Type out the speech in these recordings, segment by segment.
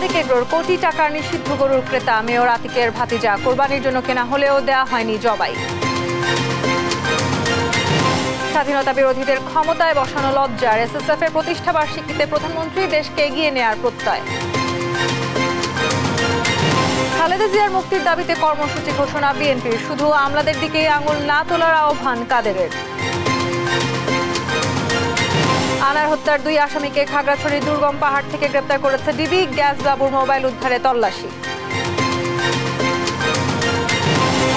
সাদেক এগ্রোর কোটি টাকার নিষিদ্ধ গরুর ক্রেতা মেয়র আতিকের ভাতিজা কোরবানির জন্য কেনা হলেও দেয়া হয়নি জবাই। স্বাধীনতা বিরোধীদের ক্ষমতায় বসানো লজ্জার, এসএসএফ এর প্রতিষ্ঠা বার্ষিকীতে প্রধানমন্ত্রী দেশকে এগিয়ে নেয়ার প্রত্যয়। খালেদা জিয়ার মুক্তির দাবিতে কর্মসূচি ঘোষণা বিএনপির, শুধু আমলাদের দিকে আঙুল না তোলার আহ্বান কাদেরের। আনার হত্যার 2 আসামিকে খাগড়াছড়ির দুর্গম পাহাড় থেকে গ্রেপ্তার করেছে ডিবি, গ্যাস বাবুর মোবাইল উদ্ধারে তল্লাশি।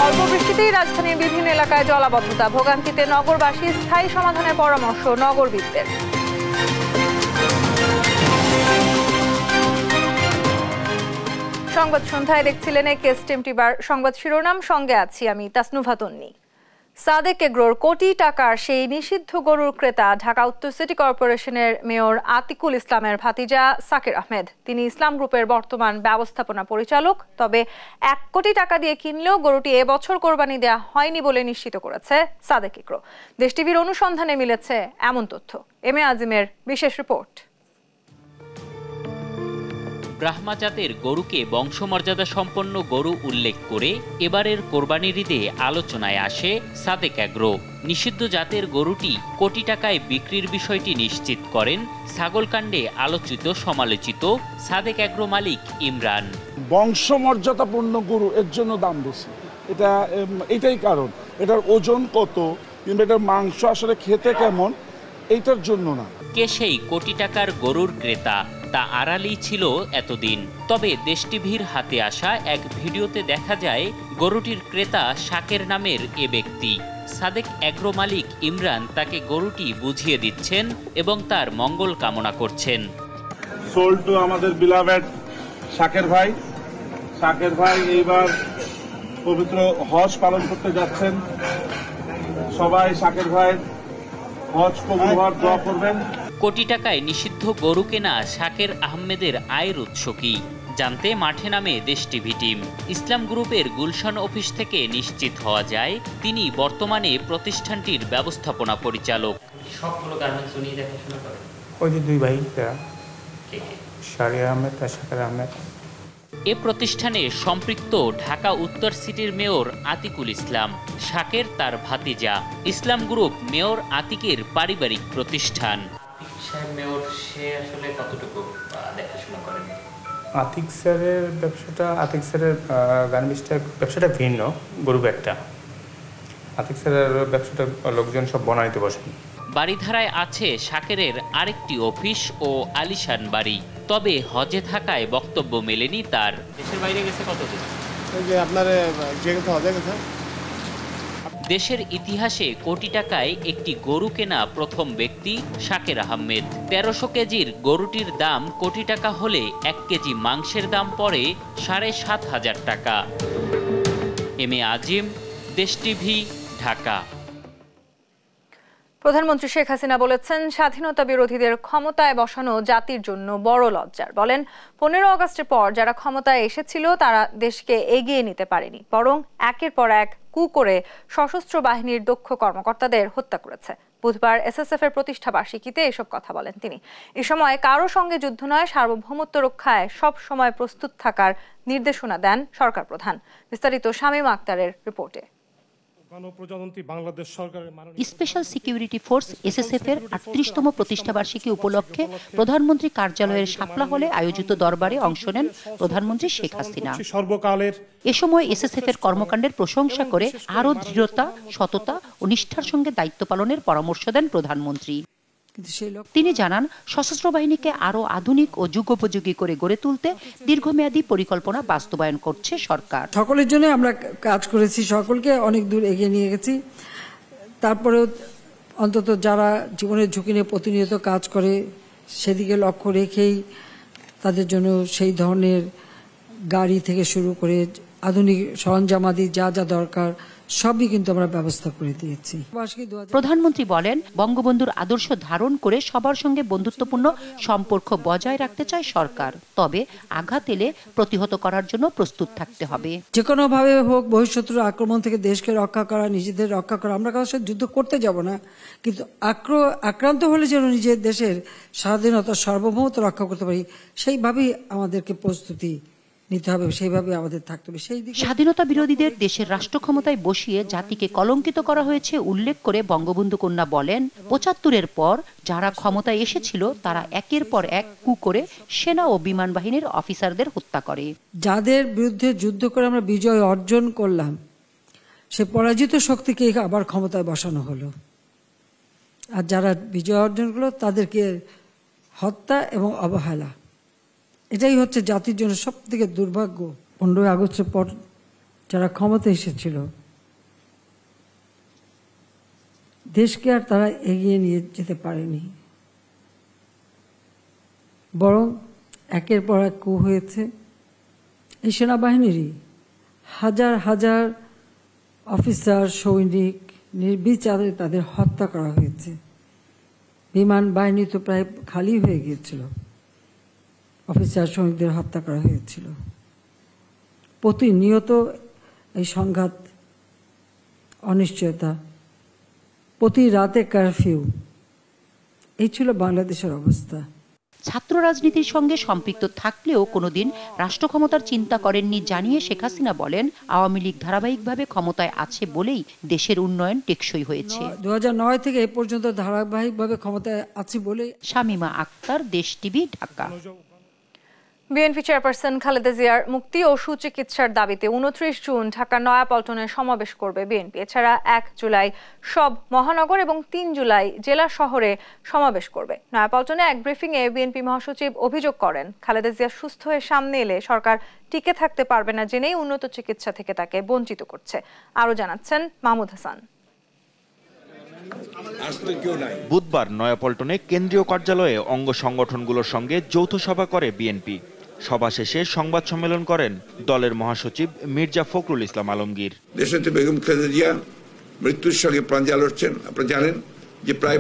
অল্প বৃষ্টিতেই রাজধানীর বিভিন্ন এলাকায় জলাবদ্ধতা, ভোগান্তিতে নগরবাসী, স্থায়ী সমাধানের পরামর্শ নগরবিদদের। সংবাদ সন্ধ্যায় দেখছিলেন কেস টিমটিবার সংবাদ শিরোনাম, সঙ্গে আছি আমি তাসনুভা তন্নি। সাদেক এগ্রোর কোটি টাকার সেই নিষিদ্ধ গরুর ক্রেতা ঢাকা উত্তর সিটি কর্পোরেশনের মেয়র আতিকুল ইসলামের ভাতিজা সাকির আহমেদ। তিনি ইসলাম গ্রুপের বর্তমান ব্যবস্থাপনা পরিচালক। তবে 1 কোটি টাকা দিয়ে কিনলেও গরুটি এবছর কোরবানি দেওয়া হয়নি বলে নিশ্চিত করেছে সাদেক এগ্রো। দেশ টিভির অনুসন্ধানে মিলেছে এমন তথ্য। এম এ আজিমের বিশেষ রিপোর্ট। ব্রাহ্মা জাতের গরুকে বংশমর্যাদা সম্পন্ন গরু উল্লেখ করে এবারের কোরবানির ঈদে আলোচনায় আসে সাদেক এগ্রো। নিষিদ্ধ জাতের গরুটি কোটি টাকায় বিক্রির বিষয়টি নিশ্চিত করেন ছাগলকাণ্ডে আলোচিত সমালোচিত সাদেক এগ্রো মালিক ইমরান। বংশমর্যাদাপূর্ণ গরু এর জন্য দাম বেশি, এটাই কারণ। এটার ওজন কত কিংবা এটার মাংস আসলে খেতে কেমন, এইটার জন্য না। কে সেই কোটি টাকার গরুর ক্রেতা তা আড়ালেই ছিল এতদিন। তবে দেশ টিভির হাতে আসা এক ভিডিওতে দেখা যায় গরুটির ক্রেতা শাকের নামের এ ব্যক্তি। সাদেক এগ্রো মালিক ইমরান তাকে গরুটি বুঝিয়ে দিচ্ছেন এবং তার মঙ্গল কামনা করছেন। সোল্ড টু আমাদের বিলাভেড শাকের ভাই। শাকের ভাই এইবার পবিত্র হজ পালন করতে যাচ্ছেন। সবাই শাকের ভাই হজ কবুল হওয়ার দোয়া করবেন। কোটি টাকায় নিষিদ্ধ গরু কেনা শাকের আহমেদের আয়ের উৎস কি জানতে মাঠে নামে দেশ টিভি টিম। ইসলাম গ্রুপের গুলশান অফিস থেকে নিশ্চিত হওয়া যায় তিনি বর্তমানে প্রতিষ্ঠানটির ব্যবস্থাপনা পরিচালক। সবগুলো গার্মেন্টস উনি দেখাশোনা করেন। ওই যে 2 ভাই, শাকির আহমেদ আর শাকির আহমেদ। এ প্রতিষ্ঠানে সম্পৃক্ত ঢাকা উত্তর সিটির মেয়র আতিকুল ইসলাম, শাকের তার ভাতিজা। ইসলাম গ্রুপ মেয়র আতিকের পারিবারিক প্রতিষ্ঠান। মেয়র সে আসলে কতটুকু দেখাশোনা করেন? আতিক স্যারের গার্মেন্টসের ব্যবসাটা ভিন্ন, গরু একটা। আতিক স্যারের ব্যবসাটা লোকজন সব বনাইতে বসেন। বাড়িধারায় আছে শাকেরের আরেকটি অফিস ও আলিশান বাড়ি। তবে হজে থাকায় বক্তব্য মেলেনি তার। দেশের বাইরে গেছে কতদিন? দেশের ইতিহাসে কোটি টাকায় একটি গরু কেনা প্রথম ব্যক্তি শাকের আহমেদ। 1300 কেজির গরুটির দাম কোটি টাকা হলে 1 কেজি মাংসের দাম পড়ে 7,500 টাকা। এম এ আজিম, দেশ টিভি, ঢাকা। প্রধানমন্ত্রী শেখ হাসিনা বলেছেন, স্বাধীনতা বিরোধীদের ক্ষমতায় বসানো জাতির জন্য বড় লজ্জার। বলেন, 15 আগস্টের পর যারা ক্ষমতায় এসেছিল তারা দেশকে এগিয়ে নিতে পারেনি, বরং একের পর এক কু করে সশস্ত্র বাহিনীর দক্ষ কর্মকর্তাদের হত্যা করেছে। বুধবার এসএসএফ এর প্রতিষ্ঠা বার্ষিকীতে এসব কথা বলেন তিনি। এ সময় কারো সঙ্গে যুদ্ধ নয়, সার্বভৌমত্ব রক্ষায় সব সময় প্রস্তুত থাকার নির্দেশনা দেন সরকার প্রধান। বিস্তারিত শামীম আক্তারের রিপোর্টে। স্পেশাল সিকিউরিটি ফোর্স এসএসএফ এর 38তম প্রতিষ্ঠা বার্ষিকী উপলক্ষে প্রধানমন্ত্রী কার্যালয়ের শাপলা হলে আয়োজিত দরবারে অংশ নেন প্রধানমন্ত্রী শেখ হাসিনা। এ সময় এসএসএফ এর কর্মকাণ্ডের প্রশংসা করে আরও দৃঢ়তা, সততা ও নিষ্ঠার সঙ্গে দায়িত্ব পালনের পরামর্শ দেন প্রধানমন্ত্রী। তিনি জানান, সশস্ত্র বাহিনীকে আরো আধুনিক ও যুগোপযোগী করে গড়ে তুলতে দীর্ঘমেয়াদী পরিকল্পনা বাস্তবায়ন করছে সরকার। সকলের জন্য আমরা কাজ করেছি, সকলকে অনেক দূর এগিয়ে নিয়ে গেছি। তারপরেও অন্তত যারা জীবনের ঝুঁকি নিয়ে প্রতিনিয়ত কাজ করে সেদিকে লক্ষ্য রেখেই তাদের জন্য সেই ধরনের গাড়ি থেকে শুরু করে আধুনিক সরঞ্জামাদি যা যা দরকার সবই কিন্তু আমরা ব্যবস্থা করে দিয়েছি। প্রধানমন্ত্রী বলেন, বঙ্গবন্ধুর আদর্শ ধারণ করে সবার সঙ্গে বন্ধুত্বপূর্ণ সম্পর্ক বজায় রাখতে চায় সরকার। তবে আঘাত এলে প্রতিহত করার জন্য প্রস্তুত থাকতে হবে। যে কোনো ভাবে হোক বহিঃশত্রুর আক্রমণ থেকে দেশকে রক্ষা করা, নিজেদের রক্ষা করা। আমরা কারোর সাথে যুদ্ধ করতে যাব না, কিন্তু আক্রান্ত হলে যেন নিজের দেশের স্বাধীনতা সার্বভৌমত্ব রক্ষা করতে পারি, সেইভাবেই আমাদেরকে প্রস্তুতি নিতে হবে, সেইভাবে আমাদের থাকতে হবে। সেই দিকে স্বাধীনতা বিরোধীদের দেশের রাষ্ট্র ক্ষমতায় বসিয়ে জাতিকে কলঙ্কিত করা হয়েছে উল্লেখ করে বঙ্গবন্ধু কন্যা বলেন, ৭৫-এর পর যারা ক্ষমতায় এসেছিল তারা একের পর এক কু করে সেনা ও বিমান বাহিনীর অফিসারদের হত্যা করে। যাদের বিরুদ্ধে যুদ্ধ করে আমরা বিজয় অর্জন করলাম, সে পরাজিত শক্তিকে আবার ক্ষমতায় বসানো হলো, আর যারা বিজয় অর্জন করলো তাদেরকে হত্যা এবং অবহেলা। এটাই হচ্ছে জাতির জন্য সব থেকে দুর্ভাগ্য। 15ই আগস্টের পর যারা ক্ষমতা এসেছিল, দেশকে আর তারা এগিয়ে নিয়ে যেতে পারেনি, বরং একের পর এক কু হয়েছে। এই সেনাবাহিনীরই হাজার হাজার অফিসার সৈনিক নির্বিচারে তাদের হত্যা করা হয়েছে। বিমান বাহিনী তো প্রায় খালি হয়ে গিয়েছিল, অফিসার সৈনিকদের হত্যা করা হয়েছিল। প্রতিনিয়ত এই সংঘাত, অনিশ্চয়তা, প্রতি রাতে কারফিউ, এই ছিল বাংলাদেশের অবস্থা। ছাত্র রাজনীতির সঙ্গে সম্পৃক্ত থাকলেও কোনোদিন রাষ্ট্র ক্ষমতার চিন্তা করেননি জানিয়ে শেখ হাসিনা বলেন, আওয়ামী লীগ ধারাবাহিকভাবে ক্ষমতায় আছে বলেই দেশের উন্নয়ন টেকসই হয়েছে। 2009 থেকে এ পর্যন্ত ধারাবাহিকভাবে ক্ষমতায় আছে বলে। শামীমা আক্তার, দেশ TV, Dhaka. BNP chairperson Khaleda জিয়ার মুক্তি ও সুচিকিৎসার দাবিতে 29 জুন ঢাকার নয়াপল্টনে সমাবেশ করবে বিএনপি। এছাড়া 1 জুলাই সব মহানগর এবং 3 জুলাই জেলা শহরে সমাবেশ করবে। নয়াপল্টনে এক ব্রিফিংয়ে বিএনপি মহাসচিব অভিযোগ করেন, খালেদা জিয়া সুস্থ হয়ে সামনে এলে সরকার টিকে থাকতে পারবে না জেনেই উন্নত চিকিৎসা থেকে তাকে বঞ্চিত করছে। আরও জানাচ্ছেন মাহমুদ হাসান। বুধবার নয়াপল্টনে কেন্দ্রীয় কার্যালয়ে অঙ্গ সংগঠনগুলোর সঙ্গে যৌথ সভা করে বিএনপি। সভা শেষে সংবাদ সম্মেলন করেন দলের মহাসচিব মির্জা ফখরুল ইসলাম আলমগীর। দেশনেত্রী বেগম খালেদা জিয়া মৃত্যুর সঙ্গে প্রাঞ্জল লড়ছেন। আপনারা জানেন যে প্রায়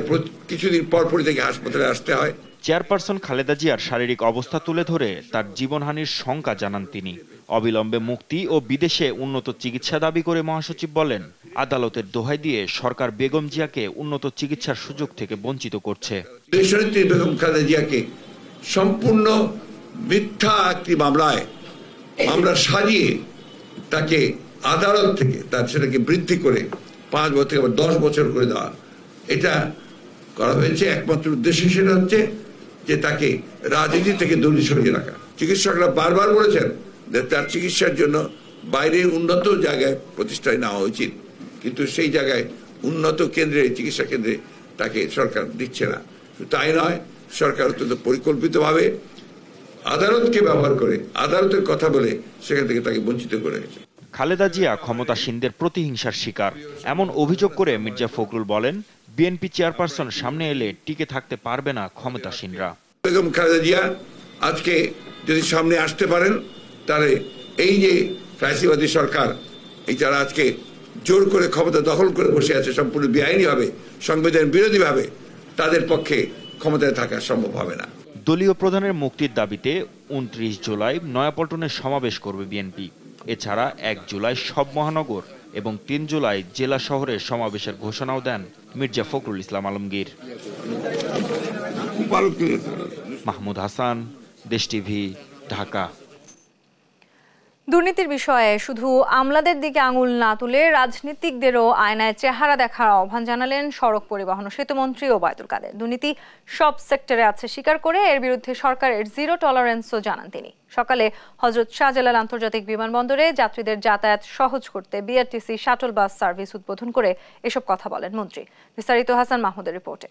কিছুদিন পরপরই থেকে হাসপাতালে আসতে হয়। চেয়ারপারসন খালেদা জিয়ার শারীরিক অবস্থা তুলে ধরে তার জীবনহানির শঙ্কা জানান তিনি। অবিলম্বে মুক্তি ও বিদেশে উন্নত চিকিৎসা দাবি করে মহাসচিব বলেন, আদালতের দোহাই দিয়ে সরকার বেগম জিয়াকে উন্নত চিকিৎসার সুযোগ থেকে বঞ্চিত করছে। দেশনেত্রী বেগম খালেদা জিয়াকে সম্পূর্ণ মিথ্যা একটি মামলা সাজিয়ে তাকে আদালত থেকে সেটাকে বৃদ্ধি করে 5 বছর থেকে 10 বছর করে দেওয়া, এটা করা হয়েছে। একমাত্র উদ্দেশ্য সেটা হচ্ছে যে তাকে রাজনীতি থেকে দূরে সরিয়ে রাখা। চিকিৎসকরা বারবার বলেছেন যে তার চিকিৎসার জন্য বাইরে উন্নত জায়গায় প্রতিষ্ঠায় নেওয়া উচিত, কিন্তু সেই জায়গায় উন্নত কেন্দ্রে, চিকিৎসা কেন্দ্রে তাকে সরকার দিচ্ছে না। তাই নয়, সরকার অত্যন্ত পরিকল্পিতভাবে আদালতকে ব্যবহার করে, আদালতের কথা বলে সেখান থেকে তাকে বঞ্চিত করে গেছে। খালেদা জিয়া ক্ষমতাসীনদের প্রতিহিংসার শিকার, এমন অভিযোগ করে মির্জা ফখরুল বলেন, বিএনপি চেয়ারপারসন সামনে এলে টিকে থাকতে পারবে না ক্ষমতাসীনরা। বেগম খালেদা জিয়া আজকে যদি সামনে আসতে পারেন, তাহলে এই যে ফ্যাসিবাদী সরকার, এই যারা আজকে জোর করে ক্ষমতা দখল করে বসে আছে সম্পূর্ণ বেআইনিভাবে, সংবিধান বিরোধীভাবে, তাদের পক্ষে ক্ষমতায় থাকা সম্ভব হবে না। দলীয় প্রধানের মুক্তির দাবিতে 29 জুলাই নয়াপল্টনে সমাবেশ করবে বিএনপি। এছাড়া 1 জুলাই সব মহানগর এবং 3 জুলাই জেলা শহরে সমাবেশের ঘোষণাও দেন মির্জা ফখরুল ইসলাম আলমগীর। মাহমুদ হাসান, দেশ টিভি, ঢাকা। দুর্নীতির বিষয়ে শুধু আমলাদের দিকে আঙুল না তুলে রাজনীতিকদেরও আয়নায় চেহারা দেখার আহ্বান জানালেন সড়ক পরিবহন ও সেতুমন্ত্রী ওবায়দুল কাদের। দুর্নীতি সব সেক্টরে আছে স্বীকার করে এর বিরুদ্ধে সরকারের জিরো টলারেন্সও জানান তিনি। সকালে হযরত শাহজালাল আন্তর্জাতিক বিমানবন্দরে যাত্রীদের যাতায়াত সহজ করতে বিআরটিসি শাটল বাস সার্ভিস উদ্বোধন করে এসব কথা বলেন মন্ত্রী। বিস্তারিত হাসান মাহমুদের রিপোর্টে।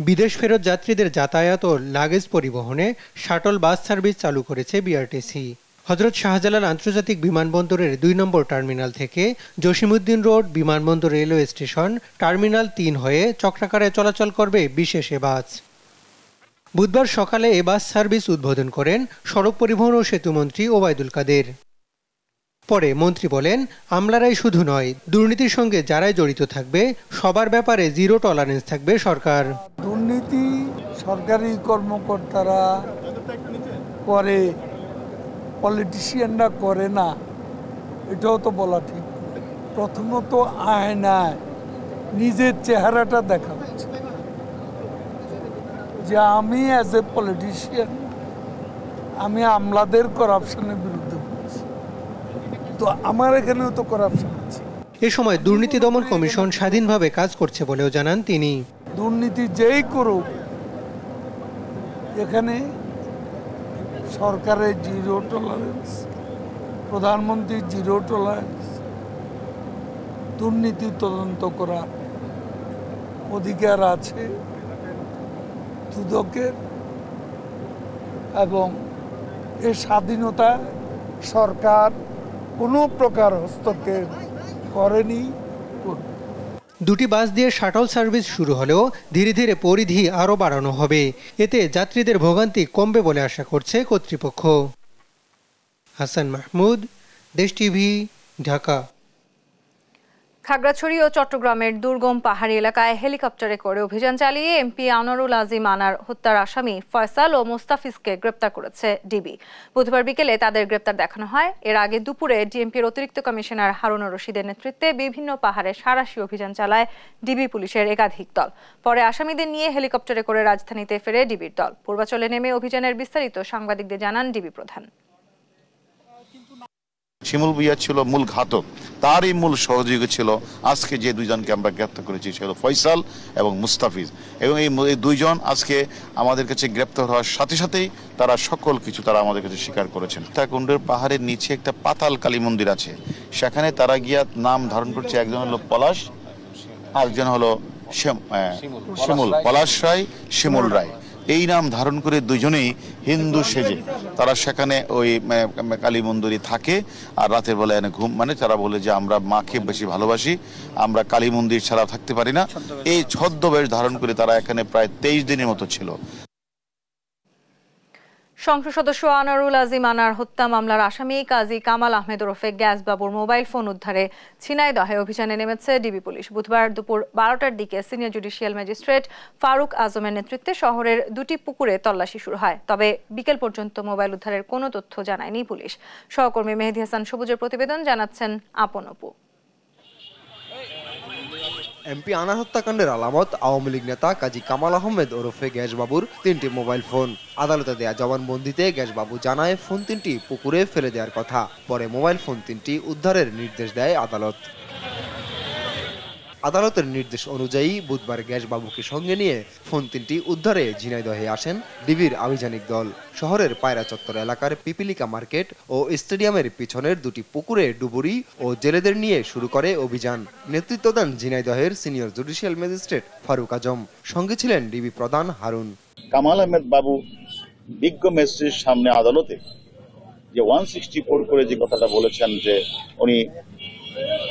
বিদেশ ফেরত যাত্রীদের যাতায়াত ও লাগেজ পরিবহনে শাটল বাস সার্ভিস চালু করেছে বিআরটিসি। হযরত শাহজালাল আন্তর্জাতিক বিমানবন্দরের 2 নম্বর টার্মিনাল থেকে জসিমউদ্দিন রোড বিমানবন্দর রেলওয়ে স্টেশন টার্মিনাল 3 হয়ে চক্রাকারে চলাচল করবে বিশেষ এ বাস। বুধবার সকালে এ বাস সার্ভিস উদ্বোধন করেন সড়ক পরিবহন ও সেতুমন্ত্রী ওবায়দুল কাদের। পরে মন্ত্রী বলেন, আমলারাই শুধু নয়, দুর্নীতির সঙ্গে যারাই জড়িত থাকবে সবার ব্যাপারে জিরো টলারেন্স থাকবে সরকার। দুর্নীতি সরকারি কর্মকর্তারা করে, পলিটিশিয়ানরা করে না, এটাও তো বলা ঠিক। প্রথমত আয়নায় নিজের চেহারাটা দেখা হচ্ছে যে আমি অ্যাজ এ পলিটিশিয়ান আমি আমলাদের করাপশনের বিরুদ্ধে বলছি, তো আমার এখানেও তো করাপশন আছে। এ সময় দুর্নীতি দমন কমিশন স্বাধীনভাবে কাজ করছে বলেও জানান তিনি। দুর্নীতি যেই করুক, এখানে সরকারের জিরো টলারেন্স, প্রধানমন্ত্রীর জিরো টলারেন্স, দুর্নীতি তদন্ত করার অধিকার আছে দুদকের, এবং এর স্বাধীনতা সরকার কোনো প্রকার হস্তক্ষেপ করেনি। দুটি বাস দিয়ে শাটল সার্ভিস শুরু হলেও ধীরে ধীরে পরিধি আরও বাড়ানো হবে, এতে যাত্রীদের ভোগান্তি কমবে বলে আশা করছে কর্তৃপক্ষ। হাসান মাহমুদ, দেশ টিভি, ঢাকা। খাগড়াছড়ি ও চট্টগ্রামের দুর্গম পাহাড়ি এলাকায় হেলিকপ্টারে করে অভিযান চালিয়ে এমপি আনোয়ারুল আজিম আনার হত্যার আসামি ফয়সাল ও মোস্তাফিজকে গ্রেপ্তার করেছে ডিবি। বুধবার বিকেলে তাদের গ্রেপ্তার দেখানো হয়। এর আগে দুপুরে ডিএমপির অতিরিক্ত কমিশনার হারুনুর রশিদের নেতৃত্বে বিভিন্ন পাহাড়ে সাঁড়াশি অভিযান চালায় ডিবি পুলিশের একাধিক দল। পরে আসামিদের নিয়ে হেলিকপ্টারে করে রাজধানীতে ফেরে ডিবির দল। পূর্বাচলে নেমে অভিযানের বিস্তারিত সাংবাদিকদের জানান ডিবি প্রধান। শিমুল ভুইয়া ছিল মূল ঘাতক, তারই মূল সহযোগী ছিল আজকে যে দুইজনকে আমরা গ্রেপ্তার করেছি, সে হলো ফয়সাল এবং মুস্তাফিজ। এবং এই দুইজন আজকে আমাদের কাছে গ্রেপ্তার হওয়ার সাথে সাথেই তারা সকল কিছু তারা আমাদের কাছে স্বীকার করেছেন। সীতাকুণ্ডের পাহাড়ের নিচে একটা পাতাল কালী মন্দির আছে, সেখানে তারা গিয়া নাম ধারণ করছে। একজন হলো পলাশ, আরেকজন হলো শিমুল, পলাশ রায়, শিমুল রায়। এই নাম ধারণ করে দুজনেই হিন্দু সেজে তারা সেখানে ওই কালী মন্দিরে থাকে। আর রাতের বেলা এনে ঘুম, মানে তারা বলে যে আমরা মাকে বেশি ভালোবাসি, আমরা কালী মন্দির ছাড়া থাকতে পারি না। এই ছদ্মবেশ ধারণ করে তারা এখানে প্রায় 23 দিনের মতো ছিল। সংসদ সদস্য আনোয়ারুল আজিম আনার হত্যা মামলার আসামি কাজী কামাল আহমেদ ওরফে গ্যাস বাবুর মোবাইল ফোন উদ্ধারে ঝিনাইদহে অভিযানে নেমেছে ডিবি পুলিশ। বুধবার দুপুর 12টার দিকে সিনিয়র জুডিশিয়াল ম্যাজিস্ট্রেট ফারুক আজমের নেতৃত্বে শহরের দুটি পুকুরে তল্লাশি শুরু হয়। তবে বিকেল পর্যন্ত মোবাইল উদ্ধারের কোনো তথ্য জানায়নি পুলিশ। সহকর্মী মেহেদী হাসান সবুজের প্রতিবেদন, জানাচ্ছেন আপন অপু। এমপি আনার হত্যাকাণ্ডের আলামত আওয়ামী লীগ নেতা কাজী কামাল আহমেদ ওরফে গ্যাসবাবুর 3টি মোবাইল ফোন। আদালতে দেয়া জবানবন্দিতে গ্যাসবাবু জানায় ফোন 3টি পুকুরে ফেলে দেওয়ার কথা। পরে মোবাইল ফোন 3টি উদ্ধারের নির্দেশ দেয় আদালত। আদালতের নির্দেশ অনুযায়ী বুধবার গ্যাসবাবুকে সঙ্গে নিয়ে ফোন 3টি উদ্ধারে ঝিনাইদহে আসেন ডিবির আভিযানিক দল। শহরের পায়রা চত্বর এলাকার পিপিলিকা মার্কেট ও স্টেডিয়ামের পিছনের দুটি পুকুরে ডুবুরি ও জেলেদের নিয়ে শুরু করে অভিযান। নেতৃত্ব দেন ঝিনাইদহের সিনিয়র জুডিশিয়াল ম্যাজিস্ট্রেট ফারুক আজম, সঙ্গে ছিলেন ডিবি প্রধান হারুন। কামাল আহমেদ বাবু বিজ্ঞ ম্যাজিস্ট্রেটের সামনে আদালতে যে 164 করে যে কথাটা বলেছেন যে উনি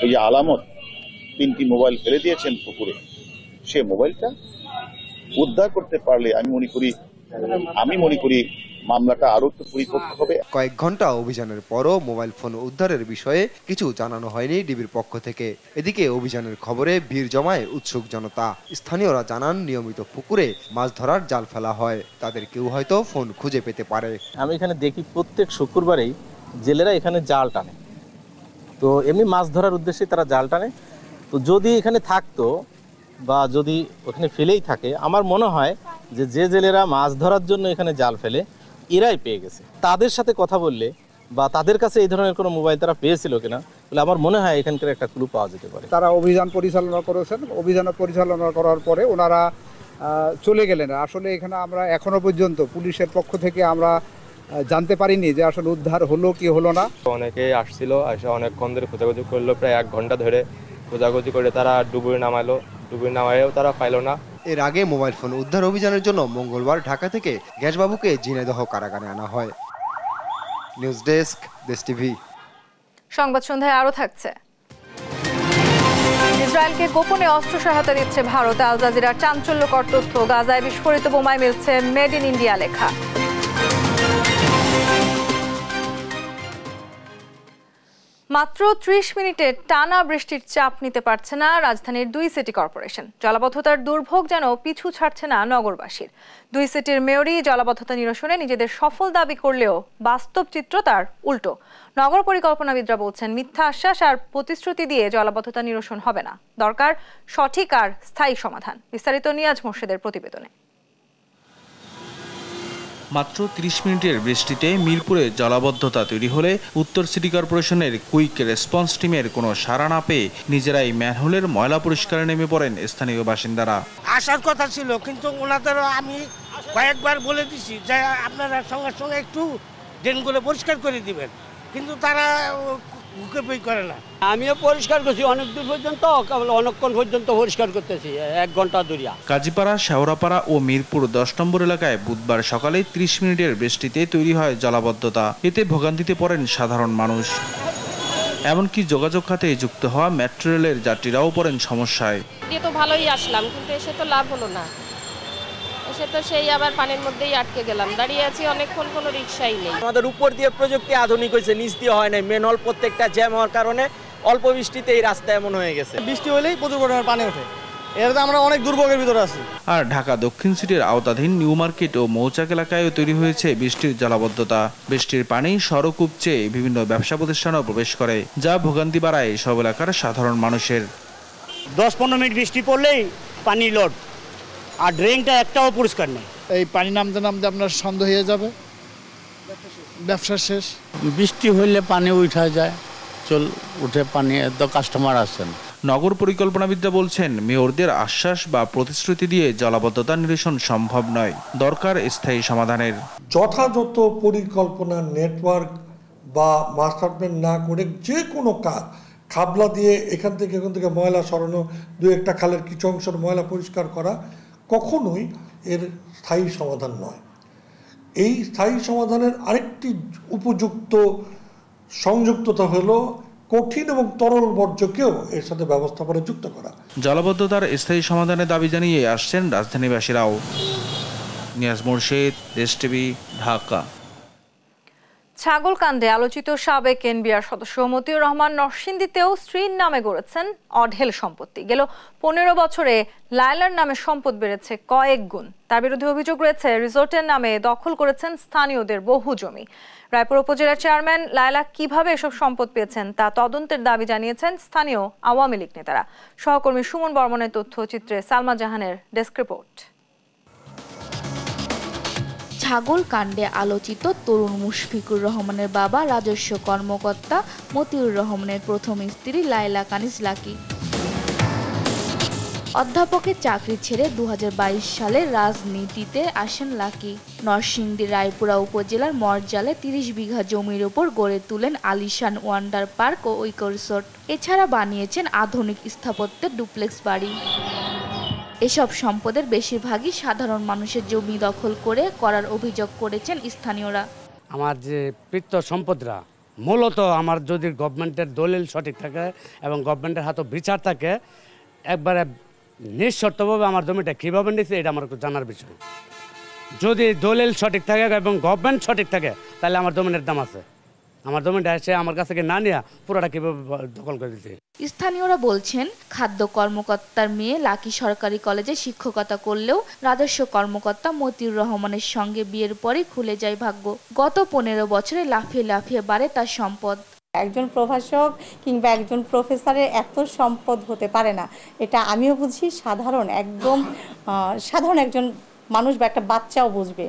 এই যে আলামত 3টি মোবাইল ফেলে দিয়েছেন পুকুরে, সে মোবাইলটা উদ্ধার করতে পারলে আমি মনে করি মামলাটা আরো একটু পরিপক্ক হবে। কয়েক ঘন্টা অভিযানের পরও মোবাইল ফোন উদ্ধারের বিষয়ে কিছু জানানো হয়নি ডিবির পক্ষ থেকে। এদিকে অভিযানের খবরে ভিড় জমায় উৎসুক জনতা। স্থানীয়রা জানান নিয়মিত পুকুরে মাছ ধরার জাল ফেলা হয়, তাদের কেউ হয়তো ফোন খুঁজে পেতে পারে। আমি এখানে দেখি প্রত্যেক শুক্রবারেই জেলেরা এখানে জাল টানে, তো এমনি মাছ ধরার উদ্দেশ্যে তারা জাল টানে। তো যদি এখানে থাকতো বা যদি ওখানে ফেলেই থাকে, আমার মনে হয় যে জেলেরা মাছ ধরার জন্য এখানে জাল ফেলে এরাই পেয়ে গেছে। তাদের সাথে কথা বললে বা তাদের কাছে এই ধরনের কোনো মোবাইল তারা পেয়েছিল কিনা, তাহলে আমার মনে হয় এখানকার একটা ক্লু পাওয়া যেতে পারে। তারা অভিযান পরিচালনা করেছেন, অভিযান পরিচালনা করার পরে ওনারা চলে গেলেন। আসলে এখানে আমরা এখনো পর্যন্ত পুলিশের পক্ষ থেকে আমরা জানতে পারিনি যে আসলে উদ্ধার হলো কি হলো না। অনেকেই আসছিল, এসে অনেকক্ষণ ধরে খোঁজাখুঁজি করলো, প্রায় 1 ঘন্টা ধরে খোঁজাখুঁজি করে তারা ডুবুরি নামালো, ডুবুরি নামাইও তারা পাইল না। এর আগে মোবাইল ফোন উদ্ধার অভিযানের জন্য মঙ্গলবার ঢাকা থেকে গ্যাসবাবুকে ঝিনাইদহ কারাগারে আনা হয়। নিউজ ডেস্ক, দেশ টিভি। সংবাদ সন্ধ্যায় আরো থাকছে। ইসরায়েলকে গোপনে অস্ত্র সহায়তা দিচ্ছে ভারত। আল জাজিরার চাঞ্চল্যকর তথ্য, গাজায় বিস্ফোরিত বোমায় মিলছে মেড ইন ইন্ডিয়া লেখা। মাত্র ৩০ মিনিটে টানা বৃষ্টির চাপ নিতে পারছে না রাজধানীর ২ সিটি কর্পোরেশন। জলাবদ্ধতার দুর্ভোগ যেন পিছু ছাড়ছে না নগরবাসীর। ২ সিটির মেয়রই জলাবদ্ধতা নিরসনে নিজেদের সফল দাবি করলেও বাস্তব চিত্র তার উল্টো। নগর পরিকল্পনাবিদরা বলছেন, মিথ্যা আশ্বাস আর প্রতিশ্রুতি দিয়ে জলাবদ্ধতা নিরসন হবে না, দরকার সঠিক আর স্থায়ী সমাধান। বিস্তারিত নিয়াজ মোর্শেদের প্রতিবেদনে। মাত্র ৩০ মিনিটের বৃষ্টিতে মিরপুরে জলাবদ্ধতা তৈরি হলে উত্তর সিটি কর্পোরেশনের কুইক রেসপন্স টিমের কোনো সাড়া না পেয়ে নিজেরাই ম্যানহোলের ময়লা পরিষ্কারে নেমে পড়েন স্থানীয় বাসিন্দারা। আসার কথা ছিল, কিন্তু ওনাদেরও আমি কয়েকবার বলে দিছি যে আপনারা সঙ্গে সঙ্গে একটু ড্রেনগুলো পরিষ্কার করে দিবেন, কিন্তু তারা মুখে করে না। আমিও পরিষ্কার করছি অনেক দূর পর্যন্ত, অনেকক্ষণ পর্যন্ত পরিষ্কার করতেছি, 1 ঘন্টা ধরিয়া। কাজীপাড়া, শেওড়াপাড়া ও মিরপুর ১০ নম্বর এলাকায় বুধবার সকালে ৩০ মিনিটের বৃষ্টিতে তৈরি হয় জলাবদ্ধতা। এতে ভোগান্তিতে পড়েন সাধারণ মানুষ। এমনকি যোগাযোগ খাতে যুক্ত হওয়া মেট্রো রেলের যাত্রীরাও পড়েন সমস্যায়। তো ভালোই আসলাম, কিন্তু এসে তো লাভ হলো না। এসে তো সেই আবার পানির মধ্যেই আটকে গেলাম, দাঁড়িয়ে আছি অনেকক্ষণ, কোনো রিক্সাই নেই। আমাদের উপর দিয়ে প্রযুক্তি আধুনিক হয়েছে, নিচ দিয়ে হয় নাই। মেনহোল প্রত্যেকটা জ্যাম হওয়ার কারণে অল্প বৃষ্টিতে এই রাস্তা এমন হয়ে গেছে। বৃষ্টি হলেই প্রচুর পরিমাণে পানি ওঠে, এটাতে আমরা অনেক দুর্ভোগের ভিতরে আছি। আর ঢাকা দক্ষিণ সিটির আওতাধীন নিউ মার্কেট ও মৌচাক এলাকায়ও তৈরি হয়েছে বৃষ্টির জলাবদ্ধতা। বৃষ্টির পানি সড়ক উপচে বিভিন্ন ব্যবসা প্রতিষ্ঠানেও প্রবেশ করে, যা ভোগান্তি বাড়ায় সব এলাকার সাধারণ মানুষের। 10-15 মিনিট বৃষ্টি পড়লেই পানি লোড, আর ড্রেনটা একটাও পরিষ্কার নেই। এই পানি নামতে নামতে আপনার সন্দেহ হয়ে যাবে, ব্যবসা শেষ। বৃষ্টি হইলে পানি উঠা যায়, উঠে পানি, তো কাস্টমার আসেন। নগর পরিকল্পনাবিদরা বলছেন, মেয়রদের আশ্বাস বা প্রতিশ্রুতি দিয়ে জলাবদ্ধতা নিরসন সম্ভব নয়, দরকার স্থায়ী সমাধানের। যথাযথ পরিকল্পনা, নেটওয়ার্ক বা মাস্টার প্ল্যান না করে যে কোনো কাজ খাবলা দিয়ে এখান থেকে ময়লা সরানো, 2-1টা খালের কিছু অংশের ময়লা পরিষ্কার করা কখনোই এর স্থায়ী সমাধান নয়। এই স্থায়ী সমাধানের আরেকটি উপযুক্ত সংযুক্ততা হলো কঠিন এবং তরল বর্জ্যকেও এর সাথে ব্যবস্থাপনা যুক্ত করা। জলাবদ্ধতার স্থায়ী সমাধানের দাবি জানিয়ে আসছেন রাজধানীবাসীরাও। নিয়াজ মোর্শেদ, দেশ টিভি, ঢাকা। ছাগলকান্দে আলোচিত সাবেক এনবিআর সদস্য মতিউর রহমান নরসিংদীতেও স্ত্রীর নামে গড়েছেন অঢেল সম্পত্তি। গেল 15 বছরে লায়লার নামে সম্পদ বেড়েছে কয়েক গুণ। তার বিরুদ্ধে অভিযোগ রয়েছে, রিসোর্টের নামে দখল করেছেন স্থানীয়দের বহু জমি। রায়পুর উপজেলার চেয়ারম্যান লায়লা কিভাবে এসব সম্পদ পেয়েছেন তা তদন্তের দাবি জানিয়েছেন স্থানীয় আওয়ামী লীগ নেতারা। সহকর্মী সুমন বর্মনের তথ্যচিত্রে সালমা জাহানের ডেস্ক রিপোর্ট। ছাগলকাণ্ডে আলোচিত তরুণ মুশফিকুর রহমানের বাবা রাজস্ব কর্মকর্তা মতিউর রহমানের প্রথম স্ত্রী লায়লা কানিজ লাকি। অধ্যাপকের চাকরি ছেড়ে 2022 সালে রাজনীতিতে আসেন লাকি। নরসিংদী রায়পুরা উপজেলার মরজালে 30 বিঘা জমির উপর গড়ে তুলেন আলিশান ওয়ান্ডার পার্ক ও ইকো রিসোর্ট। এছাড়া বানিয়েছেন আধুনিক স্থাপত্যের ডুপ্লেক্স বাড়ি। এসব সম্পদের বেশিরভাগই সাধারণ মানুষের জমি দখল করে করার অভিযোগ করেছেন স্থানীয়রা। আমার যে পিত্ত সম্পদরা মূলত আমার যদি গভর্নমেন্টের দলিল সঠিক থাকে এবং গভর্নমেন্টের হাতে বিচার থাকে, একবারে নিঃশর্তভাবে আমার জমিটা কীভাবে নিচ্ছে এটা আমার জানার বিষয়। যদি দলিল সঠিক থাকে এবং গভর্নমেন্ট সঠিক থাকে, তাহলে আমার জমিনের দাম আছে। আমার জমিটা এসে আমার কাছে না নিয়ে পুরোটা কীভাবে দখল করে দিচ্ছে। স্থানীয়রা বলছেন, খাদ্য কর্মকর্তার মেয়ে লাকি সরকারি কলেজে শিক্ষকতা করলেও রাজস্ব কর্মকর্তা মতিউর রহমানের সঙ্গে বিয়ের পরই খুলে যায় ভাগ্য। গত 15 বছরে লাফিয়ে লাফিয়ে বাড়ে তার সম্পদ। একজন প্রভাষক কিংবা একজন প্রফেসরের এত সম্পদ হতে পারে না, এটা আমিও বুঝি, সাধারণ একজন মানুষ বা একটা বাচ্চাও বুঝবে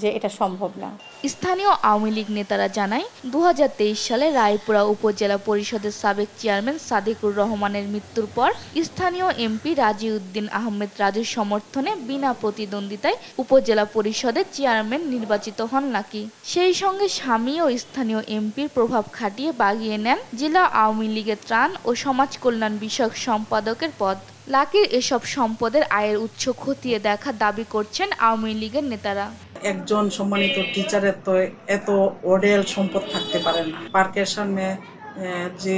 যে এটা সম্ভব না। স্থানীয় আওয়ামী লীগ নেতারা জানায়, 2023 সালে রায়পুরা উপজেলা পরিষদের সাবেক চেয়ারম্যান সাদেকুর রহমানের মৃত্যুর পর স্থানীয় এমপি রাজিউদ্দিন আহমেদ রাজুর সমর্থনে বিনা প্রতিদ্বন্দ্বিতায় উপজেলা পরিষদের চেয়ারম্যান নির্বাচিত হন লাকি। সেই সঙ্গে স্বামী ও স্থানীয় এমপির প্রভাব খাটিয়ে বাগিয়ে নেন জেলা আওয়ামী লীগের ত্রাণ ও সমাজ কল্যাণ বিষয়ক সম্পাদকের পদ। লাকির এসব সম্পদের আয়ের উৎস খতিয়ে দেখা দাবি করছেন আওয়ামী লীগের নেতারা। একজন সম্মানিত টিচারের তো এত অঢেল সম্পদ থাকতে পারে না। পার্কের সামনে যে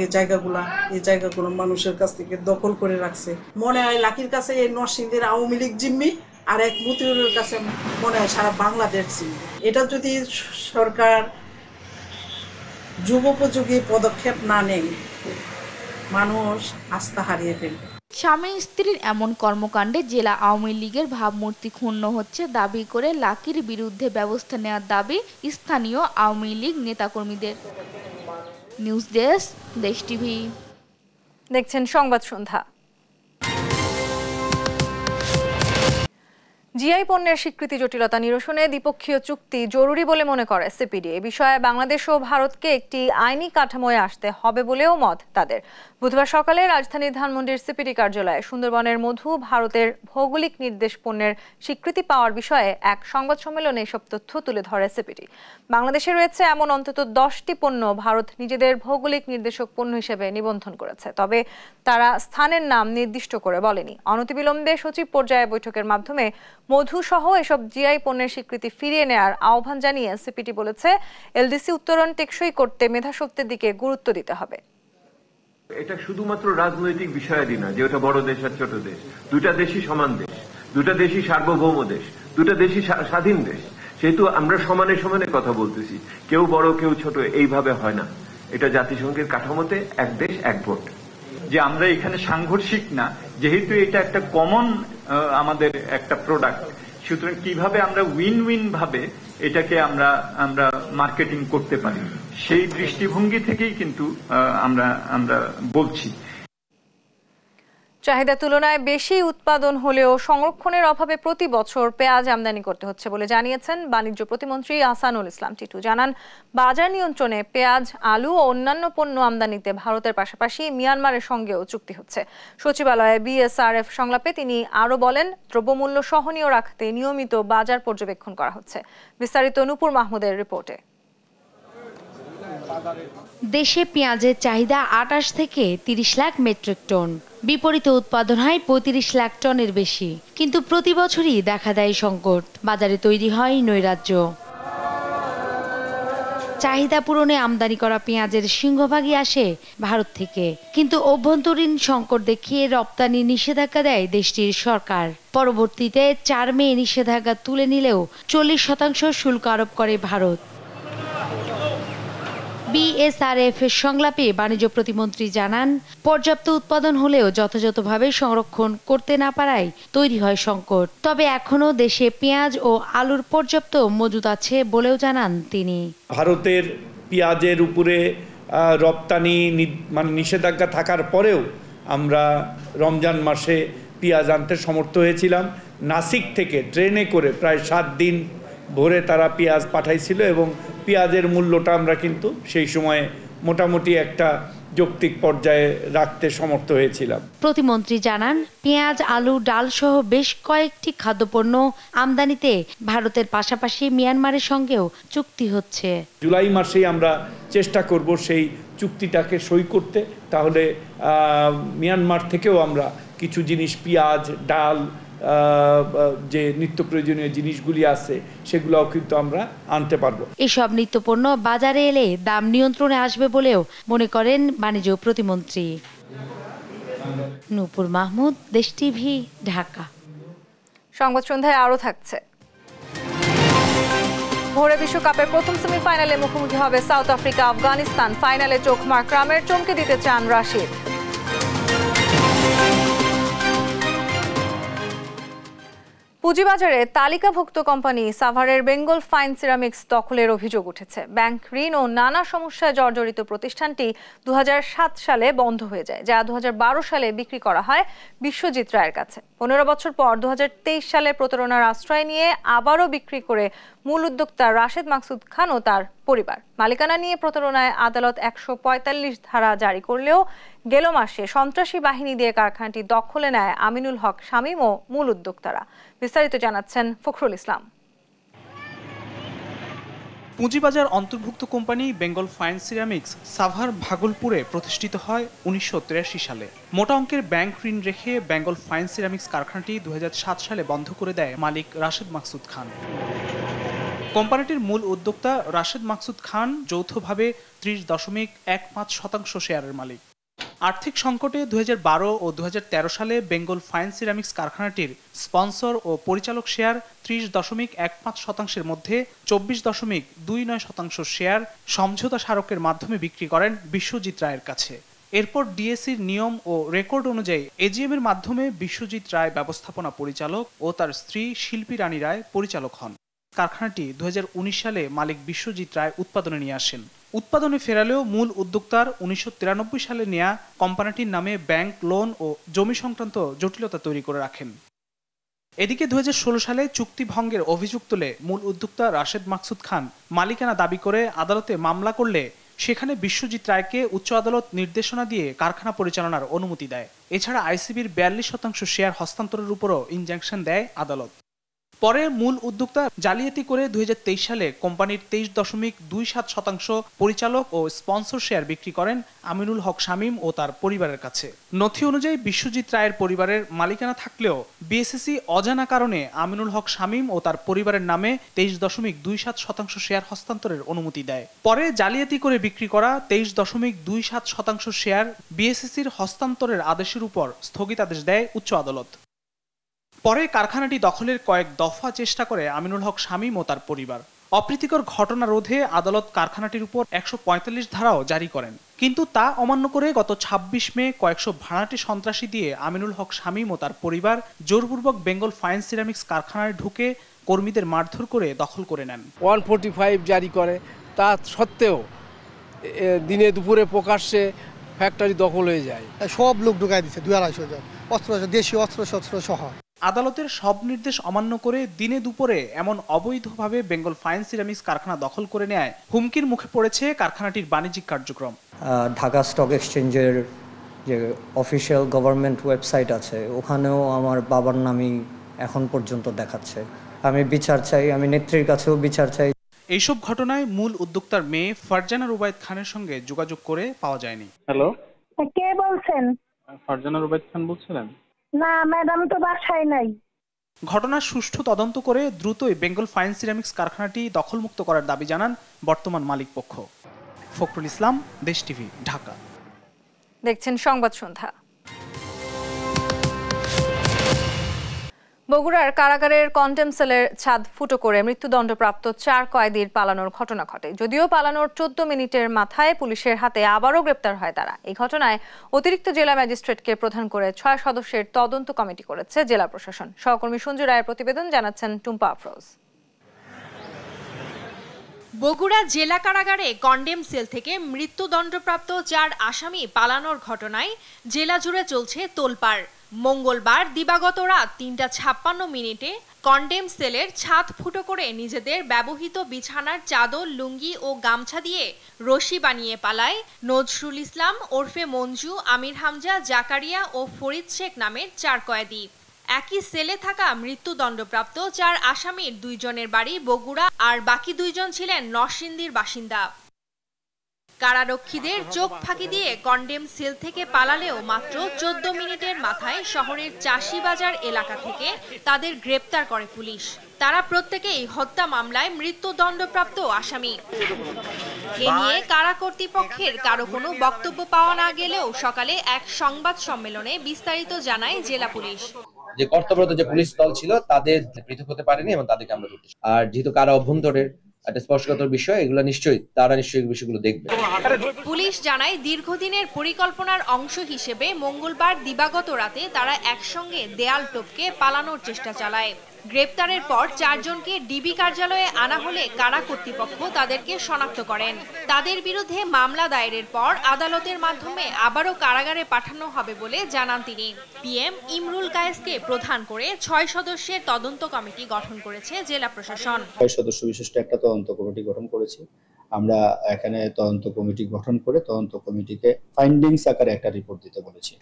এই জায়গাগুলো মানুষের কাছ থেকে দখল করে রাখছে। মনে হয় লাকির কাছে এই নরসিংদীর আওয়ামী লীগ জিম্মি, আর এক মতিউরের কাছে মনে হয় সারা বাংলাদেশ জিম্মি। এটা যদি সরকার যুগোপযোগী পদক্ষেপ না নেই মানুষ আস্থা হারিয়ে ফেলবে। স্বামী স্ত্রীর এমন কর্মকাণ্ডে জেলা আওয়ামী লীগের ভাবমূর্তি ক্ষুণ্ণ হচ্ছে দাবি করে লাকির বিরুদ্ধে ব্যবস্থা নেওয়ার দাবি স্থানীয় আওয়ামী লীগ নেতাকর্মীদের। নিউজ ডেস্ক, দেশ টিভি। দেখছেন সংবাদ সন্ধ্যা। জিআই পণ্যের স্বীকৃতি জটিলতা নিরসনে দ্বিপক্ষীয় চুক্তি জরুরি বলে মনে করে সিপিডি। এ বিষয়ে বাংলাদেশ ও ভারতকে একটি আইনি কাঠামোয় আসতে হবে বলেও মত তাদের। বুধবার সকালে রাজধানীর ধানমন্ডির সিপিডি কার্যালয়ে সুন্দরবনের মধু ভারতের ভৌগোলিক নির্দেশ পণ্যের স্বীকৃতি পাওয়ার বিষয়ে এক সংবাদ সম্মেলনে এসব তথ্য তুলে ধরে সিপিডি। বাংলাদেশে রয়েছে এমন অন্তত 10টি পণ্য ভারত নিজেদের ভৌগোলিক নির্দেশক পণ্য হিসেবে নিবন্ধন করেছে, তবে তারা স্থানের নাম নির্দিষ্ট করে বলেনি। অনতিবিলম্বে সচিব পর্যায়ে বৈঠকের মাধ্যমে মধু সহ এসব জিআই পণ্যের স্বীকৃতি ফিরিয়ে নেওয়ার আহ্বান জানিয়ে সিপিডি বলেছে, এলডিসি উত্তরণ টেকসই করতে মেধাশক্তির দিকে গুরুত্ব দিতে হবে। এটা শুধুমাত্র রাজনৈতিক বিষয়াদি না যে ওটা বড় দেশ আর ছোট দেশ, দুটা দেশই সমান দেশ, দুটা দেশই সার্বভৌম দেশ, দুটা দেশই স্বাধীন দেশ। সেহেতু আমরা সমানে সমানে কথা বলতেছি, কেউ বড় কেউ ছোট এইভাবে হয় না। এটা জাতিসংঘের কাঠামোতে এক দেশ এক ভোট। যে আমরা এখানে সাংঘর্ষিক না, যেহেতু এটা একটা কমন আমাদের একটা প্রোডাক্ট, সুতরাং কিভাবে আমরা উইন উইন ভাবে এটাকে আমরা মার্কেটিং করতে পারি সেই দৃষ্টিভঙ্গি থেকেই কিন্তু আমরা বলছি। চাহিদার তুলনায় বেশি উৎপাদন হলেও সংরক্ষণের অভাবে প্রতি বছর পেঁয়াজ আমদানি করতে হচ্ছে বলে জানিয়েছেন বাণিজ্য প্রতিমন্ত্রী আহসানুল ইসলাম টিটু। জানান, বাজার নিয়ন্ত্রণে পেঁয়াজ, আলু ও অন্যান্য পণ্য আমদানিতে ভারতের পাশাপাশি মিয়ানমারের সঙ্গেও চুক্তি হচ্ছে। সচিবালয়ে বিএসআরএফ সংলাপে তিনি আরও বলেন, দ্রব্যমূল্য সহনীয় রাখতে নিয়মিত বাজার পর্যবেক্ষণ করা হচ্ছে। বিস্তারিত নূপুর মাহমুদের রিপোর্টে। দেশে পেঁয়াজের চাহিদা 28 থেকে 30 লাখ মেট্রিক টন, বিপরীতে উৎপাদন হয় 35 লাখ টনের বেশি। কিন্তু প্রতি বছরই দেখা দেয় সংকট, বাজারে তৈরি হয় নৈরাজ্য। চাহিদা পূরণে আমদানি করা পেঁয়াজের সিংহভাগই আসে ভারত থেকে, কিন্তু অভ্যন্তরীণ সংকট দেখিয়ে রপ্তানি নিষেধাজ্ঞা দেয় দেশটির সরকার। পরবর্তীতে 4 মে নিষেধাজ্ঞা তুলে নিলেও 40% শুল্ক আরোপ করে ভারত। বিএসআরএফ এর সংলাপে বাণিজ্য প্রতিমন্ত্রী জানান, পর্যাপ্ত উৎপাদন হলেও যথাযথভাবে সংরক্ষণ করতে না পারায় তৈরি হয় সংকট। তবে এখনো দেশে পেঁয়াজ ও আলুর পর্যাপ্ত মজুদ আছে বলেও জানান তিনি। ভারতের পেঁয়াজের উপরে রপ্তানি নিষেধাজ্ঞা থাকার পরেও আমরা রমজান মাসে পেঁয়াজ আনতে সমর্থ হয়েছিলাম। নাসিক থেকে ট্রেনে করে প্রায় 7 দিন ভোরে তারা পেঁয়াজ পাঠাইছিল এবং পেঁয়াজের মূল্যটা আমরা কিন্তু সেই সময়ে মোটামুটি একটা যৌক্তিক পর্যায়ে রাখতে সমর্থ হয়েছিলাম। প্রতিমন্ত্রী জানান, পেঁয়াজ, আলু, ডাল সহ বেশ কয়েকটি খাদ্যপণ্য আমদানিতে ভারতের পাশাপাশি মিয়ানমারের সঙ্গেও চুক্তি হচ্ছে। জুলাই মাসেই আমরা চেষ্টা করব সেই চুক্তিটাকে সই করতে, তাহলে মিয়ানমার থেকেও আমরা কিছু জিনিস, পেঁয়াজ, ডাল, যে নিত্য প্রয়োজনীয় জিনিসগুলি আছে সেগুলোও কিন্তু আমরা আনতে পারবো। এসব নিত্যপণ্য বাজারে এলে দাম নিয়ন্ত্রণে আসবে বলেও মনে করেন বাণিজ্য প্রতিমন্ত্রী। নূপুর মাহমুদ, দেশ টিভি, ঢাকা। সংবাদ সন্ধ্যায় আরও থাকছে। ভোরে বিশ্বকাপের প্রথম সেমিফাইনালে মুখোমুখি হবে সাউথ আফ্রিকা আফগানিস্তান। ফাইনালে চোখ মাকরামের চমকে দিতে চান রাশিদ। পুঁজিবাজারে তালিকাভুক্ত কোম্পানি সাভারের বেঙ্গল ফাইন সিরামিক্স দখলের অভিযোগ উঠেছে। ব্যাংক ঋণ ও নানা সমস্যায় জর্জরিত প্রতিষ্ঠানটি 2007 সালে বন্ধ হয়ে যায়, যা 2012 সালে বিক্রি করা হয় বিশ্বজিৎ রায়ের কাছে। 15 বছর পর 2023 সালে প্রতারণার আশ্রয় নিয়ে আবারও বিক্রি করে মূল উদ্যোক্তা রাশেদ মাকসুদ খান ও তার পরিবার। মালিকানা নিয়ে প্রতারণায় আদালত 145 ধারা জারি করলেও গেল মাসে সন্ত্রাসী বাহিনী দিয়ে কারখানাটি দখলে নেয় আমিনুল হক শামীম ও মূল উদ্যোক্তারা। বিস্তারিত জানাচ্ছেন ফখরুল ইসলাম। পুঁজিবাজার অন্তর্ভুক্ত company Bengal Fine Ceramics Savar ভাগলপুরে প্রতিষ্ঠিত হয় 1983 সালে। মোটা অঙ্কের ব্যাংক ঋণ রেখে বেঙ্গল ফাইন সিরামিক্স কারখানাটি 2007 সালে বন্ধ করে দেয় মালিক রাশেদ মাকসুদ খান। কোম্পানিটির মূল উদ্যোক্তা রাশেদ মাকসুদ খান যৌথভাবে 30.15% শেয়ারের মালিক। আর্থিক সংকটে 2012 ও 2013 সালে বেঙ্গল ফাইন সিরামিক্স কারখানাটির স্পন্সর ও পরিচালক শেয়ার 30.15% মধ্যে 24.29% শেয়ার সমঝোতা স্মারকের মাধ্যমে বিক্রি করেন বিশ্বজিৎ রায়ের কাছে। এরপর ডিএসসির নিয়ম ও রেকর্ড অনুযায়ী এজিএম এর মাধ্যমে বিশ্বজিৎ রায় ব্যবস্থাপনা পরিচালক ও তার স্ত্রী শিল্পী রানী রায় পরিচালক হন। কারখানাটি 2019 সালে মালিক বিশ্বজিৎ রায় উৎপাদনে নিয়ে আসেন। উৎপাদনে ফেরালেও মূল উদ্যোক্তার 1993 সালে নেয়া কোম্পানিটির নামে ব্যাংক লোন ও জমি সংক্রান্ত জটিলতা তৈরি করে রাখেন। এদিকে 2016 সালে চুক্তি ভঙ্গের অভিযোগ তুলে মূল উদ্যোক্তা রাশেদ মাকসুদ খান মালিকানা দাবি করে আদালতে মামলা করলে সেখানে বিশ্বজিৎ রায়কে উচ্চ আদালত নির্দেশনা দিয়ে কারখানা পরিচালনার অনুমতি দেয়। এছাড়া আইসিবির 42% শেয়ার হস্তান্তরের উপরও ইনজাংশন দেয় আদালত। পরে মূল উদ্যোক্তা জালিয়াতি করে 2023 সালে কোম্পানির 23.27% পরিচালক ও স্পন্সর শেয়ার বিক্রি করেন আমিনুল হক শামীম ও তার পরিবারের কাছে। নথি অনুযায়ী বিশ্বজিৎ রায়ের পরিবারের মালিকানা থাকলেও বিএসইসি অজানা কারণে আমিনুল হক শামীম ও তার পরিবারের নামে 23.27% শেয়ার হস্তান্তরের অনুমতি দেয়। পরে জালিয়াতি করে বিক্রি করা 23.27% শেয়ার বিএসইসির হস্তান্তরের আদেশের উপর স্থগিতাদেশ দেয় উচ্চ আদালত। পরে কারখানাটি দখলের কয়েক দফা চেষ্টা করে আমিনুল হক শামীম ও তার পরিবার। অপ্রীতিকর ঘটনা রোধে আদালত কারখানাটির উপর 145 ধারাও জারি করেন, কিন্তু তা অমান্য করে গত 26 মে কয়েকশো ভাড়াটে সন্ত্রাসী দিয়ে আমিনুল হক শামীম ও তার পরিবার জোরপূর্বক বেঙ্গল ফাইন সিরামিক্স কারখানায় ঢুকে কর্মীদের মারধর করে দখল করে নেন। 145 জারি করে, তা সত্ত্বেও দিনে দুপুরে প্রকাশ্যে ফ্যাক্টরি দখল হয়ে যায়। সব লোক ঢুকাই দিচ্ছে, 2-250 জন অস্ত্র, দেশীয় অস্ত্র সহ। আদালতের সব নির্দেশ অমান্য করে দিনে দুপুরে এমন অবৈধভাবে বেঙ্গল ফাইন সিরামিক্স কারখানা দখল করে নেয় হুমকির মুখে পড়েছে কারখানাটির বাণিজ্যিক কার্যক্রম। ঢাকা স্টক এক্সচেঞ্জের যে অফিসিয়াল গভর্নমেন্ট ওয়েবসাইট আছে ওখানেও আমার বাবার নামই এখন পর্যন্ত দেখাচ্ছে। আমি বিচার চাই, আমি নেত্রীর কাছেও বিচার চাই। এইসব ঘটনায় মূল উদ্যোক্তার মেয়ে ফারজানা রুবায়েত খানের সঙ্গে যোগাযোগ করে পাওয়া যায়নি। হ্যালো, কে বলছেন? ফারজানা রুবায়েত খান বলছিলেন? না ম্যাডাম তো বাসায় নাই। ঘটনার সুষ্ঠু তদন্ত করে দ্রুতই বেঙ্গল ফাইন সিরামিক্স কারখানাটি দখলমুক্ত করার দাবি জানান বর্তমান মালিক পক্ষ। ফখরুল ইসলাম, দেশ টিভি, ঢাকা। দেখছেন সংবাদ সন্ধ্যা। বগুড়ার কারাগারের কন্টেম সেলের ছাদ ফুটো করে মৃত্যুদণ্ডপ্রাপ্ত 4 কয়েদির পালানোর ঘটনা ঘটে। যদিও পালানোর 14 মিনিটের মাথায় পুলিশের হাতে আবারও গ্রেপ্তার হয় তারা। এই ঘটনায় অতিরিক্ত জেলা ম্যাজিস্ট্রেটকে প্রধান করে 6 সদস্যের তদন্ত কমিটি করেছে জেলা প্রশাসন। সহকর্মী সঞ্জু রায়ের প্রতিবেদন, জানাচ্ছেন টুম্পা আফরোজ। বগুড়া জেলা কারাগারে কন্ডেম সেল থেকে মৃত্যুদণ্ডপ্রাপ্ত 4 আসামি পালানোর ঘটনায় জেলা জুড়ে চলছে তোলপাড়। মঙ্গলবার দিবাগত রাত 3:56 কন্ডেম সেলের ছাদ ফুটো করে নিজেদের ব্যবহৃত বিছানার চাদর, লুঙ্গি ও গামছা দিয়ে রশি বানিয়ে পালায় নজরুল ইসলাম ওরফে মঞ্জু, আমির হামজা, জাকারিয়া ও ফরিদ শেখ নামের 4 কয়েদি। একই সেলে থাকা মৃত্যুদণ্ডপ্রাপ্ত 4 আসামির 2 জনের বাড়ি বগুড়া, আর বাকি 2 জন ছিলেন নরসিংদীর বাসিন্দা। কারারক্ষীদের চোখ ফাঁকি দিয়ে কন্ডেম সেল থেকে পালালেও মাত্র 14 মিনিটের মাথায় শহরের চাষিবাজার এলাকা থেকে তাদের গ্রেপ্তার করে পুলিশ। তারা প্রত্যেকেই হত্যা মামলায় মৃত্যুদণ্ডপ্রাপ্ত আসামি। এ নিয়ে কারা কর্তৃপক্ষের কারো কোনো বক্তব্য পাওয়া না গেলেও সকালে এক সংবাদ সম্মেলনে বিস্তারিত জানায় জেলা পুলিশ। যে কর্তব্যরত যে পুলিশ দল ছিল তাদের পৃথক হতে পারেনি এবং তাদেরকে আমরা ধরতে। আর যেহেতু কারা অভ্যন্তরের একটা স্পর্শকাতর বিষয়, এগুলো তারা নিশ্চয়ই বিষয়গুলো দেখবে। পুলিশ জানায় দীর্ঘদিনের পরিকল্পনার অংশ হিসেবে মঙ্গলবার দিবাগত রাতে তারা একসঙ্গে দেয়াল টপকে পালানোর চেষ্টা চালায়। গ্রেপ্তারের পর 4 জনকে ডিবি কার্যালয়ে আনা হলে কারা কর্তৃপক্ষ তাদেরকে শনাক্ত করেন। তাদের বিরুদ্ধে মামলা দায়েরের পর আদালতের মাধ্যমে আবারও কারাগারে পাঠানো হবে বলে জানান তিনি। পিএম ইমরুল কায়েসকে প্রধান করে 6 সদস্যের তদন্ত কমিটি গঠন করেছে জেলা প্রশাসন। 6 সদস্য বিশিষ্ট একটা তদন্ত কমিটি গঠন করেছি আমরা। এখানে তদন্ত কমিটি গঠন করে তদন্ত কমিটিকে ফাইন্ডিংস আকারে একটা রিপোর্ট দিতে বলেছি।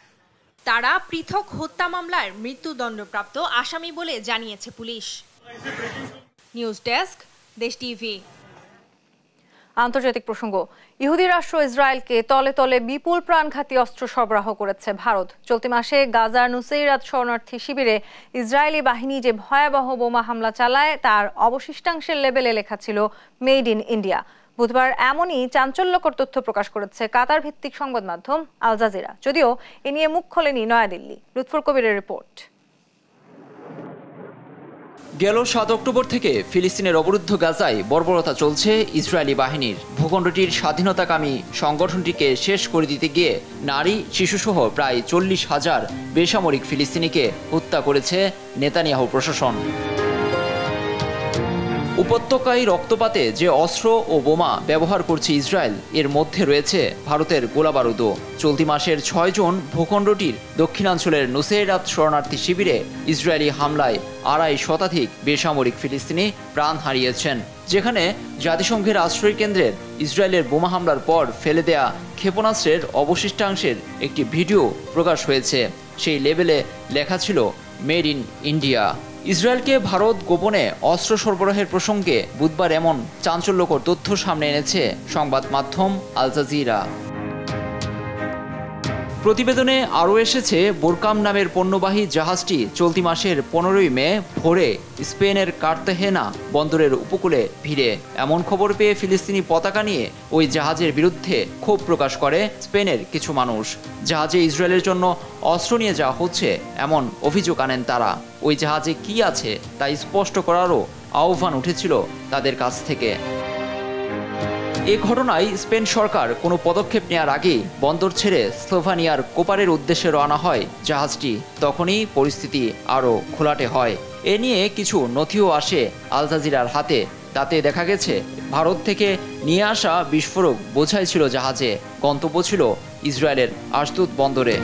তারা পৃথক হত্যা মামলার মৃত্যুদণ্ডপ্রাপ্ত আসামি বলে জানিয়েছে পুলিশ। নিউজ ডেস্ক, দেশ টিভি। আন্তর্জাতিক প্রসঙ্গ, ইহুদি রাষ্ট্র ইসরায়েলকে তলে তলে বিপুল প্রাণঘাতী অস্ত্র সরবরাহ করেছে ভারত। চলতি মাসে গাজার নুসেইরাত শরণার্থী শিবিরে ইসরায়েলি বাহিনী যে ভয়াবহ বোমা হামলা চালায় তার অবশিষ্টাংশের লেবেলে লেখা ছিল মেড ইন ইন্ডিয়া। বুধবার এমনই চাঞ্চল্যকর তথ্য প্রকাশ করেছে কাতার ভিত্তিক সংবাদ মাধ্যম আল জাজিরা। যদিও এ নিয়ে মুখ খোলেনি নয়াদিল্লি। লুৎফর কবিরের রিপোর্ট। গেল 7 অক্টোবর থেকে ফিলিস্তিনের অবরুদ্ধ গাজায় বর্বরতা চলছে ইসরায়েলি বাহিনীর। ভূখণ্ডটির স্বাধীনতাকামী সংগঠনটিকে শেষ করে দিতে গিয়ে নারী, শিশুসহ প্রায় 40,000 বেসামরিক ফিলিস্তিনিকে হত্যা করেছে নেতানিয়াহু প্রশাসন। উপত্যকায় রক্তপাতে যে অস্ত্র ও বোমা ব্যবহার করছে ইসরায়েল, এর মধ্যে রয়েছে ভারতের গোলাবারুদও। চলতি মাসের 6 জুন ভূখণ্ডটির দক্ষিণাঞ্চলের নুসেরাত শরণার্থী শিবিরে ইসরায়েলি হামলায় 2.5 শতাধিক বেসামরিক ফিলিস্তিনি প্রাণ হারিয়েছেন, যেখানে জাতিসংঘের আশ্রয় কেন্দ্রের ইসরায়েলের বোমা হামলার পর ফেলে দেয়া ক্ষেপণাস্ত্রের অবশিষ্টাংশের একটি ভিডিও প্রকাশ হয়েছে। সেই লেবেলে লেখা ছিল মেড ইন ইন্ডিয়া। ইসরায়েলকে ভারত গোপনে অস্ত্র সরবরাহের প্রসঙ্গে বুধবার এমন চাঞ্চল্যকর তথ্য সামনে এনেছে সংবাদ মাধ্যম আল জাজিরা। প্রতিবেদনে আরও এসেছে, বোরকাম নামের পণ্যবাহী জাহাজটি চলতি মাসের 15 মে ভোরে স্পেনের কার্তাহেনা বন্দরের উপকূলে ভিড়ে। এমন খবর পেয়ে ফিলিস্তিনি পতাকা নিয়ে ওই জাহাজের বিরুদ্ধে ক্ষোভ প্রকাশ করে স্পেনের কিছু মানুষ। জাহাজে ইসরায়েলের জন্য অস্ত্র নিয়ে যাওয়া হচ্ছে এমন অভিযোগ আনেন তারা। ওই জাহাজে কি আছে তা স্পষ্ট করারও আহ্বান উঠেছিল তাদের কাছ থেকে। এ ঘটনায় স্পেন সরকার কোনো পদক্ষেপ নেওয়ার আগেই বন্দর ছেড়ে স্লোভানিয়ার কোপারের উদ্দেশ্যে রওনা হয় জাহাজটি। তখনই পরিস্থিতি আরও ঘোলাটে হয়। এ নিয়ে কিছু নথিও আসে আল জাজিরার হাতে। তাতে দেখা গেছে ভারত থেকে নিয়ে আসা বিস্ফোরক বোঝাই ছিল জাহাজে, গন্তব্য ছিল ইসরায়েলের আশদুদ বন্দরে।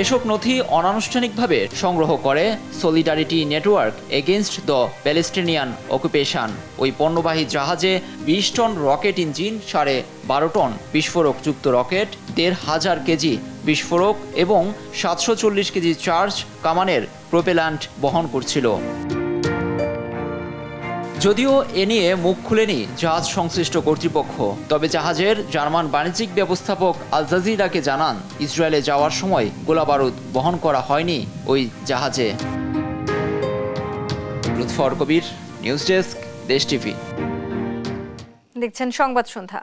এসব নথি অনানুষ্ঠানিকভাবে সংগ্রহ করে Solidarity Network Against the Palestinian Occupation. ওই পণ্যবাহী জাহাজে 20 টন রকেট ইঞ্জিন, 12.5 টন বিস্ফোরকযুক্ত রকেট, 1,500 কেজি বিস্ফোরক এবং 740 কেজি চার্জ কামানের প্রোপেল্যান্ট বহন করছিল। যদিও এ নিয়ে মুখ খুলেনি জাহাজ সংশ্লিষ্ট কর্তৃপক্ষ, তবে জাহাজের জার্মান বাণিজ্যিক ব্যবস্থাপক আল জাজিরাকে জানান, ইসরায়েলে যাওয়ার সময় গোলাবারুদ বহন করা হয়নি ওই জাহাজে। লুৎফর কবির, নিউজ ডেস্ক, দেশ টিভি। দেখছেন সংবাদ সন্ধ্যা।